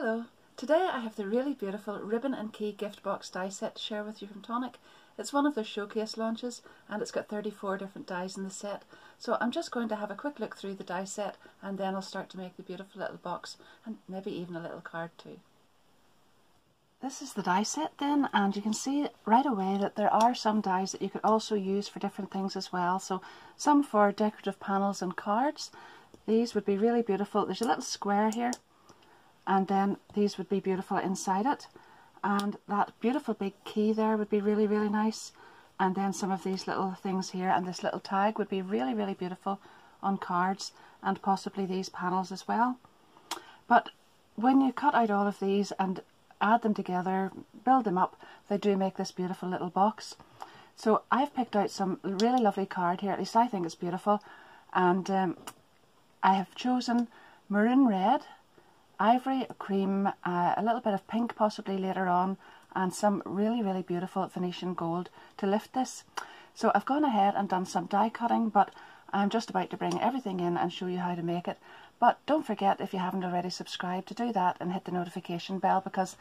Hello, today I have the really beautiful Ribbon and Key gift box die set to share with you from Tonic. It's one of their showcase launches and it's got 34 different dies in the set. So I'm just going to have a quick look through the die set and then I'll start to make the beautiful little box and maybe even a little card too. This is the die set then, and you can see right away that there are some dies that you could also use for different things as well. So some for decorative panels and cards. These would be really beautiful. There's a little square here, and then these would be beautiful inside it, and that beautiful big key there would be really nice, and then some of these little things here and this little tag would be really beautiful on cards, and possibly these panels as well. But when you cut out all of these and add them together, build them up, they do make this beautiful little box. So I've picked out some really lovely card here, at least I think it's beautiful, and I have chosen maroon red, ivory, cream, a little bit of pink possibly later on, and some really beautiful Venetian gold to lift this. So I've gone ahead and done some die cutting, but I'm just about to bring everything in and show you how to make it. But don't forget, if you haven't already subscribed, to do that and hit the notification bell, because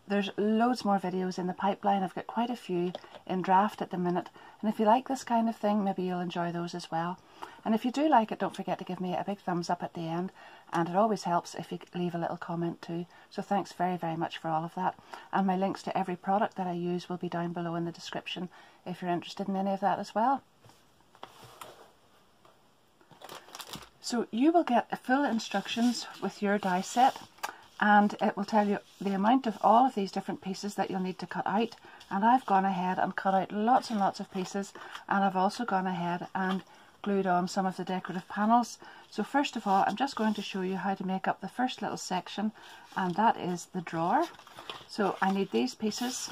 there's loads more videos in the pipeline. I've got quite a few in draft at the minute, and if you like this kind of thing, maybe you'll enjoy those as well. And if you do like it, don't forget to give me a big thumbs up at the end, and it always helps if you leave a little comment too. So thanks very much for all of that, and my links to every product that I use will be down below in the description if you're interested in any of that as well. So you will get full instructions with your die set, and it will tell you the amount of all of these different pieces that you'll need to cut out. And I've gone ahead and cut out lots and lots of pieces, and I've also gone ahead and glued on some of the decorative panels. So first of all, I'm just going to show you how to make up the first little section, and that is the drawer. So I need these pieces.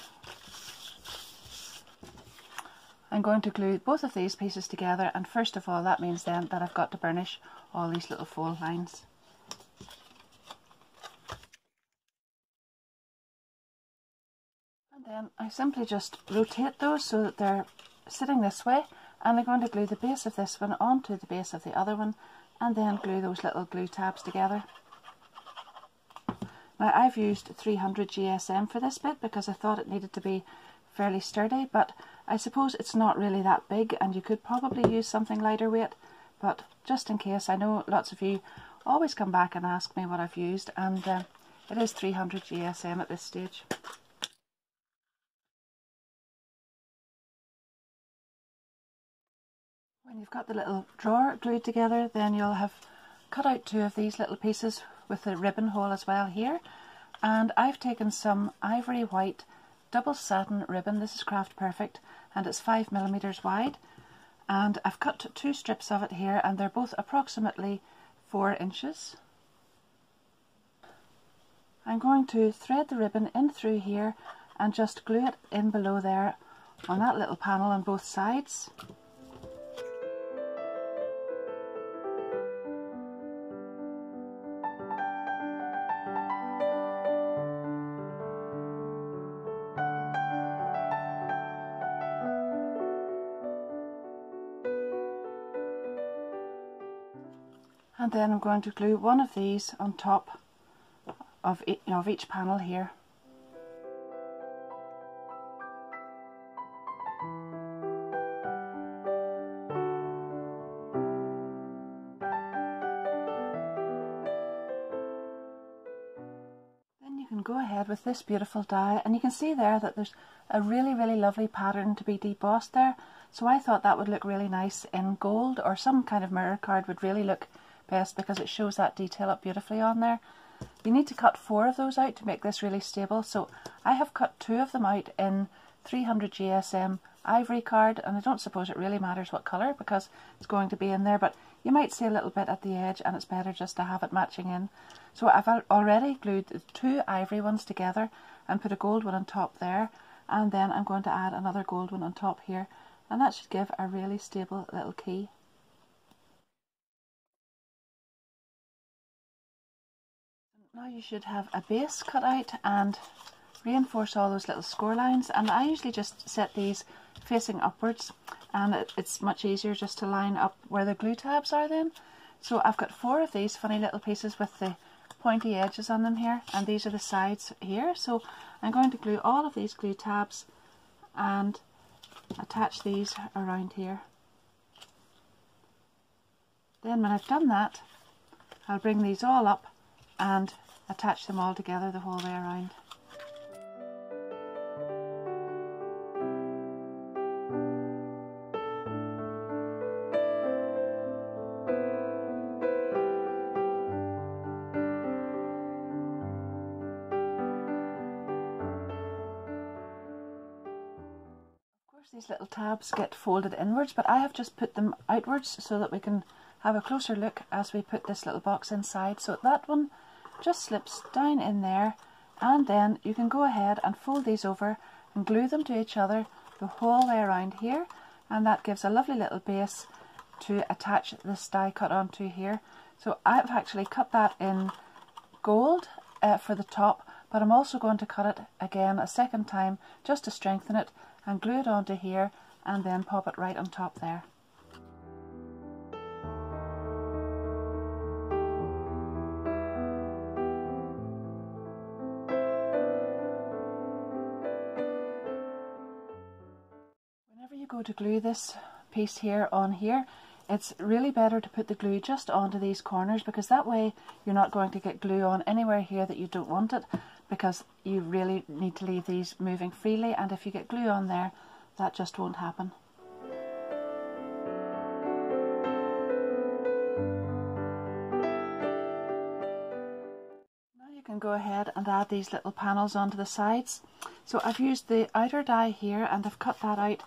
I'm going to glue both of these pieces together, and first of all that means then that I've got to burnish all these little fold lines. And then I simply just rotate those so that they're sitting this way, and I'm going to glue the base of this one onto the base of the other one, and then glue those little glue tabs together. Now I've used 300 GSM for this bit because I thought it needed to be fairly sturdy, but I suppose it's not really that big and you could probably use something lighter weight, but just in case, I know lots of you always come back and ask me what I've used, and it is 300 GSM at this stage. When you've got the little drawer glued together, then you'll have cut out two of these little pieces with the ribbon hole as well here, and I've taken some ivory white double satin ribbon. This is Craft Perfect, and it's 5mm wide, and I've cut two strips of it here, and they're both approximately 4 inches. I'm going to thread the ribbon in through here and just glue it in below there on that little panel on both sides. And then I'm going to glue one of these on top of each panel here. Then you can go ahead with this beautiful die, and you can see there that there's a really lovely pattern to be debossed there. So I thought that would look really nice in gold, or some kind of mirror card would really look best because it shows that detail up beautifully on there. You need to cut 4 of those out to make this really stable, so I have cut 2 of them out in 300 GSM ivory card, and I don't suppose it really matters what colour because it's going to be in there, but you might see a little bit at the edge and it's better just to have it matching in. So I've already glued the 2 ivory ones together and put a gold one on top there, and then I'm going to add another gold one on top here, and that should give a really stable little key. Now you should have a base cut out and reinforce all those little score lines, and I usually just set these facing upwards, and it's much easier just to line up where the glue tabs are then. So I've got 4 of these funny little pieces with the pointy edges on them here, and these are the sides here. So I'm going to glue all of these glue tabs and attach these around here. Then when I've done that, I'll bring these all up and attach them all together the whole way around. These little tabs get folded inwards, but I have just put them outwards so that we can have a closer look as we put this little box inside. So that one just slips down in there, and then you can go ahead and fold these over and glue them to each other the whole way around here, and that gives a lovely little base to attach this die cut onto here. So I've actually cut that in gold for the top, but I'm also going to cut it again a second time just to strengthen it, and glue it onto here and then pop it right on top there. Whenever you go to glue this piece here on here, it's really better to put the glue just onto these corners, because that way you're not going to get glue on anywhere here that you don't want it, because you really need to leave these moving freely, and if you get glue on there, that just won't happen. Now you can go ahead and add these little panels onto the sides. So I've used the outer die here and I've cut that out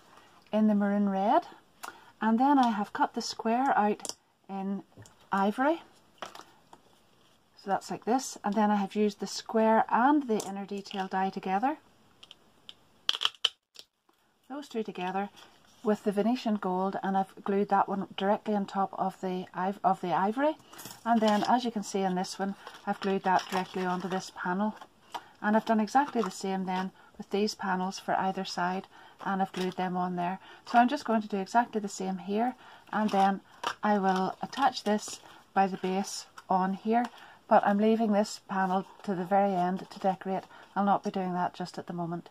in the maroon red, and then I have cut the square out in ivory. So that's like this, and then I have used the square and the inner detail die together. Those two together with the Venetian gold, and I've glued that one directly on top of the ivory. And then, as you can see in this one, I've glued that directly onto this panel. And I've done exactly the same then with these panels for either side, and I've glued them on there. So I'm just going to do exactly the same here, and then I will attach this by the base on here. But I'm leaving this panel to the very end to decorate. I'll not be doing that just at the moment.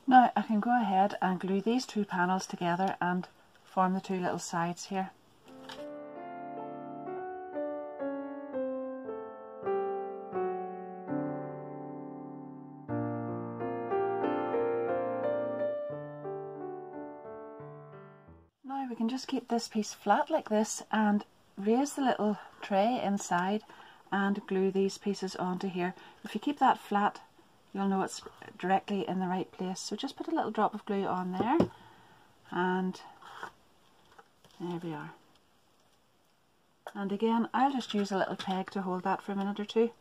Now I can go ahead and glue these two panels together and form the two little sides here. Now we can just keep this piece flat like this and raise the little tray inside and glue these pieces onto here. If you keep that flat, you'll know it's directly in the right place. So just put a little drop of glue on there, and there we are. And again, I'll just use a little peg to hold that for a minute or two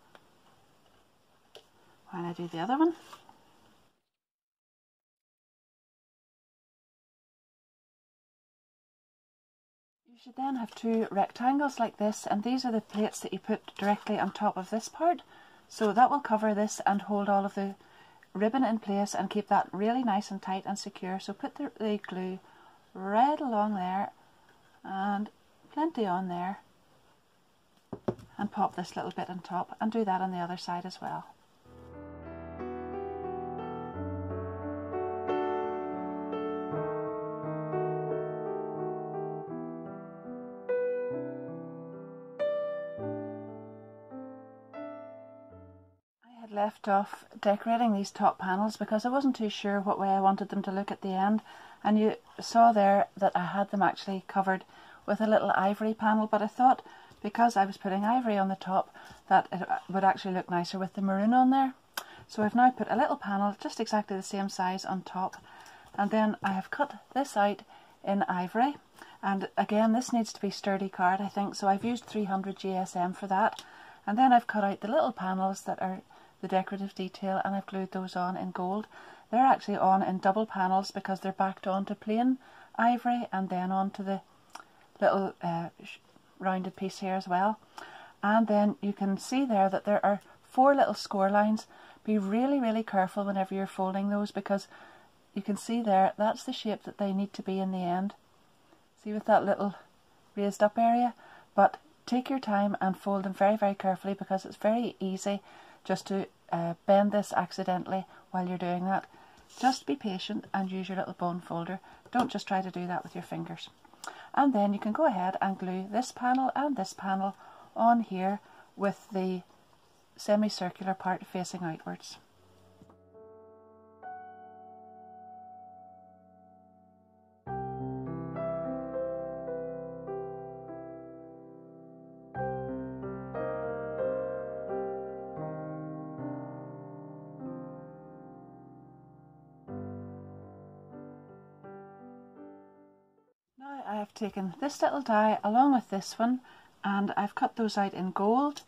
while I do the other one. You should then have two rectangles like this, and these are the plates that you put directly on top of this part. So that will cover this and hold all of the ribbon in place and keep that really nice and tight and secure. So put the glue right along there and plenty on there, and pop this little bit on top, and do that on the other side as well. Left off decorating these top panels because I wasn't too sure what way I wanted them to look at the end, and you saw there that I had them actually covered with a little ivory panel, but I thought because I was putting ivory on the top that it would actually look nicer with the maroon on there. So I've now put a little panel just exactly the same size on top, and then I have cut this out in ivory, and again this needs to be sturdy card I think, so I've used 300 GSM for that. And then I've cut out the little panels that are the decorative detail, and I've glued those on in gold. They're actually on in double panels because they're backed onto plain ivory and then onto the little rounded piece here as well. And then you can see there that there are 4 little score lines. Be really careful whenever you're folding those, because you can see there that's the shape that they need to be in the end. See, with that little raised up area? But take your time and fold them very carefully, because it's very easy just to bend this accidentally while you're doing that. Just be patient and use your little bone folder. Don't just try to do that with your fingers. And then you can go ahead and glue this panel and this panel on here with the semicircular part facing outwards. Now I have taken this little die along with this one, and I've cut those out in gold.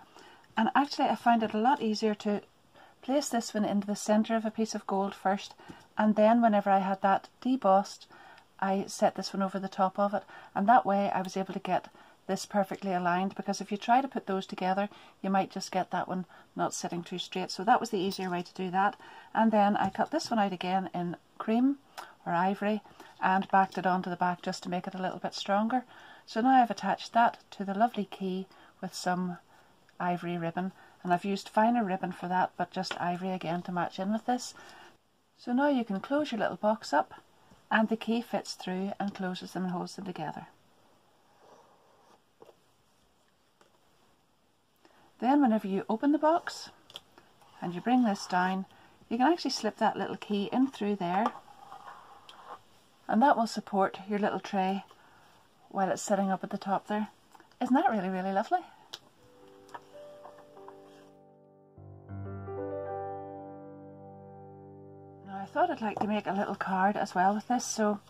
And actually I find it a lot easier to place this one into the centre of a piece of gold first, and then whenever I had that debossed, I set this one over the top of it, and that way I was able to get this perfectly aligned, because if you try to put those together you might just get that one not sitting too straight. So that was the easier way to do that. And then I cut this one out again in cream or ivory and backed it onto the back just to make it a little bit stronger. So now I've attached that to the lovely key with some ivory ribbon, and I've used finer ribbon for that, but just ivory again to match in with this. So now you can close your little box up, and the key fits through and closes them and holds them together. Then whenever you open the box and you bring this down, you can actually slip that little key in through there, and that will support your little tray while it's sitting up at the top there. Isn't that really lovely? Now I thought I'd like to make a little card as well with this, so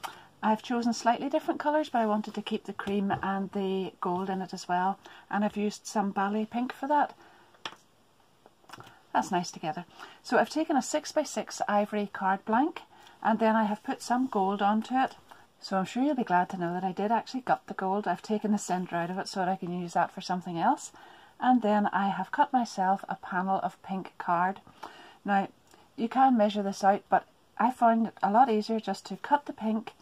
I've chosen slightly different colours, but I wanted to keep the cream and the gold in it as well, and I've used some ballet pink for that. That's nice together. So I've taken a 6x6 ivory card blank, and then I have put some gold onto it. So I'm sure you'll be glad to know that I did actually gut the gold. I've taken the centre out of it so that I can use that for something else. And then I have cut myself a panel of pink card. Now you can measure this out, but I found it a lot easier just to cut the pink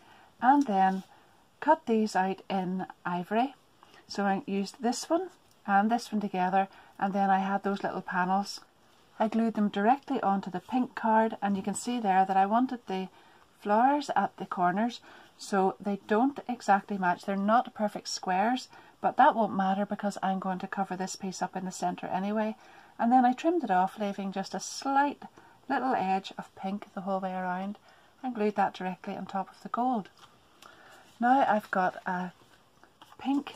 and then cut these out in ivory. So I used this one and this one together, and then I had those little panels. I glued them directly onto the pink card, and you can see there that I wanted the flowers at the corners so they don't exactly match. They're not perfect squares, but that won't matter because I'm going to cover this piece up in the centre anyway. And then I trimmed it off, leaving just a slight little edge of pink the whole way around, and glued that directly on top of the gold. Now I've got a pink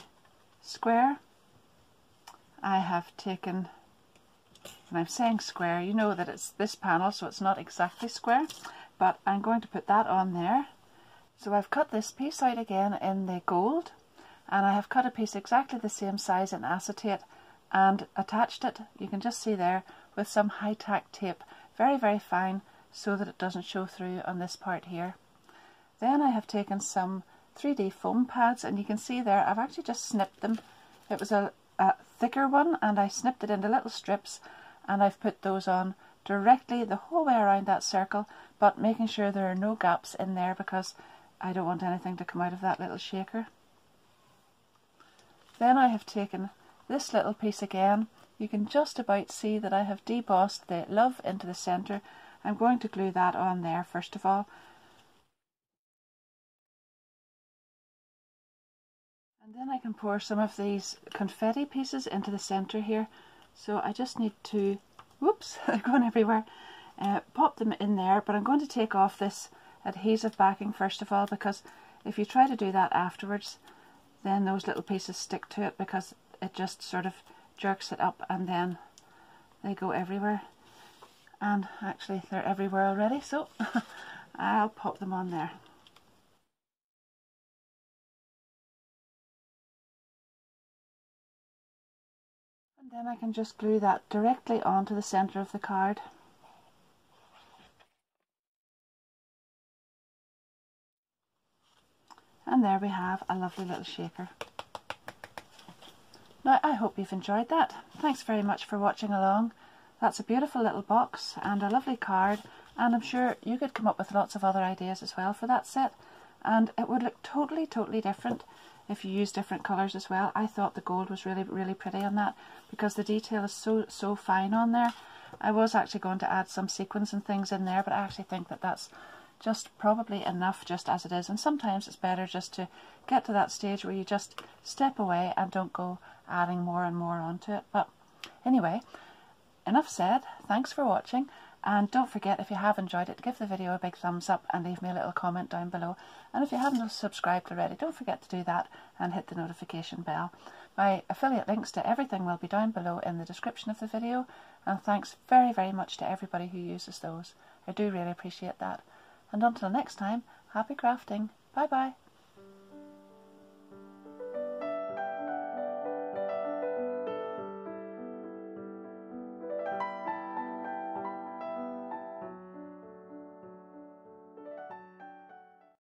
square. I have taken, and I'm saying square, you know that it's this panel, so it's not exactly square, but I'm going to put that on there. So I've cut this piece out again in the gold, and I have cut a piece exactly the same size in acetate and attached it, you can just see there, with some high-tack tape, very fine, so that it doesn't show through on this part here. Then I have taken some 3D foam pads, and you can see there I've actually just snipped them. It was a thicker one, and I snipped it into little strips, and I've put those on directly the whole way around that circle, but making sure there are no gaps in there because I don't want anything to come out of that little shaker. Then I have taken this little piece again. You can just about see that I have debossed the love into the centre. I'm going to glue that on there first of all. And then I can pour some of these confetti pieces into the centre here. So I just need to, whoops, they're going everywhere, pop them in there, but I'm going to take off this adhesive backing first of all, because if you try to do that afterwards, then those little pieces stick to it because it just sort of jerks it up and then they go everywhere. And actually they're everywhere already, so I'll pop them on there. And Then I can just glue that directly onto the centre of the card. And there we have a lovely little shaker. Now I hope you've enjoyed that. Thanks very much for watching along. That's a beautiful little box and a lovely card, and I'm sure you could come up with lots of other ideas as well for that set, and it would look totally different if you use different colours as well. I thought the gold was really pretty on that because the detail is so fine on there. I was actually going to add some sequins and things in there, but I actually think that that's just probably enough just as it is, and sometimes it's better just to get to that stage where you just step away and don't go adding more and more onto it. But anyway, enough said. Thanks for watching, and don't forget, if you have enjoyed it, give the video a big thumbs up and leave me a little comment down below. And if you haven't subscribed already, don't forget to do that and hit the notification bell. My affiliate links to everything will be down below in the description of the video, and thanks very much to everybody who uses those. I do really appreciate that. And until next time, happy crafting. Bye bye.